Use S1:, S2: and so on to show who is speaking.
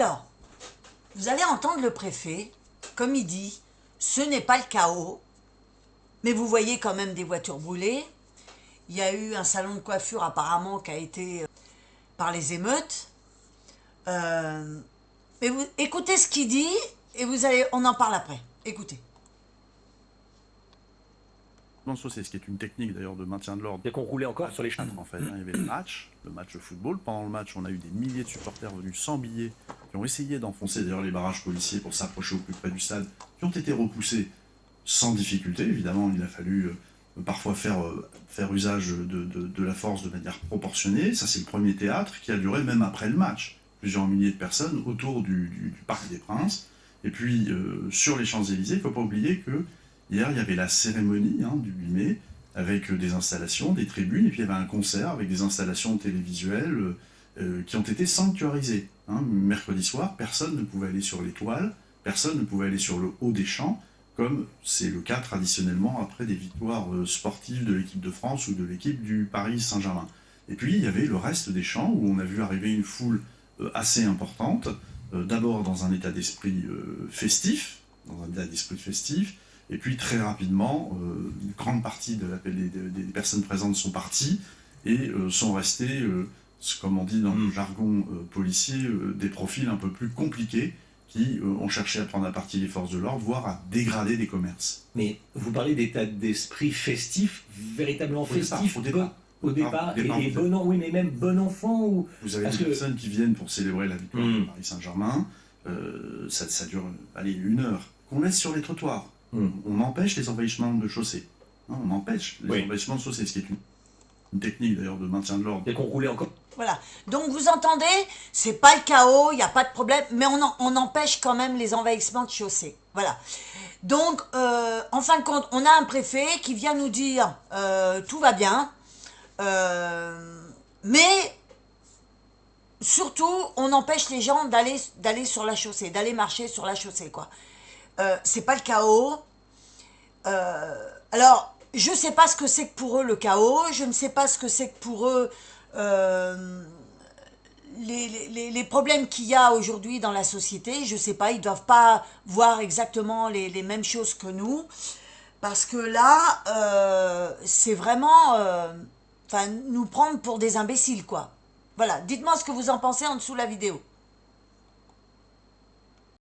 S1: Alors, vous allez entendre le préfet, comme il dit, ce n'est pas le chaos, mais vous voyez quand même des voitures brûlées. Il y a eu un salon de coiffure apparemment qui a été par les émeutes. Mais vous écoutez ce qu'il dit et on en parle après. Écoutez.
S2: Saucé, ce qui est une technique d'ailleurs de maintien de l'ordre.
S3: C'est qu'on roulait encore sur les chats.
S2: En fait, il y avait le match de football. Pendant le match, on a eu des milliers de supporters venus sans billets, qui ont essayé d'enfoncer d'ailleurs les barrages policiers pour s'approcher au plus près du stade, qui ont été repoussés sans difficulté. Évidemment, il a fallu parfois faire usage de la force de manière proportionnée. Ça, c'est le premier théâtre qui a duré même après le match. Plusieurs milliers de personnes autour du Parc des Princes. Et puis, sur les Champs-Élysées, il ne faut pas oublier que hier, il y avait la cérémonie du 8 mai, avec des installations, des tribunes, et puis il y avait un concert avec des installations télévisuelles qui ont été sanctuarisées. Mercredi soir, personne ne pouvait aller sur les toiles, personne ne pouvait aller sur le haut des champs, comme c'est le cas traditionnellement après des victoires sportives de l'équipe de France ou de l'équipe du Paris Saint-Germain. Et puis, il y avait le reste des champs, où on a vu arriver une foule assez importante, d'abord dans un état d'esprit festif, et puis très rapidement, une grande partie des personnes présentes sont parties et sont restées, comme on dit dans le jargon policier, des profils un peu plus compliqués qui ont cherché à prendre à partie les forces de l'ordre, voire à dégrader des commerces.
S3: Mais vous parlez d'état d'esprit festif, véritablement festif au départ, et bon, oui, mais même bon enfant ou...
S2: Vous avez des personnes qui viennent pour célébrer la victoire de Paris Saint-Germain, ça dure, allez, 1 heure, qu'on laisse sur les trottoirs. On empêche les envahissements de chaussées. On empêche les envahissements de chaussées, ce qui est une technique d'ailleurs de maintien de l'ordre.
S3: Et qu'on roulait encore.
S1: Voilà. Donc vous entendez, c'est pas le chaos, il n'y a pas de problème, mais on empêche quand même les envahissements de chaussées. Voilà. Donc, en fin de compte, on a un préfet qui vient nous dire tout va bien, mais surtout, on empêche les gens d'aller sur la chaussée, d'aller marcher sur la chaussée, quoi. C'est pas le chaos. Alors, je sais pas ce que c'est que pour eux le chaos, je ne sais pas ce que c'est que pour eux les problèmes qu'il y a aujourd'hui dans la société. Je sais pas, ils doivent pas voir exactement les mêmes choses que nous, parce que là, c'est vraiment nous prendre pour des imbéciles, quoi. Voilà, dites-moi ce que vous en pensez en dessous de la vidéo.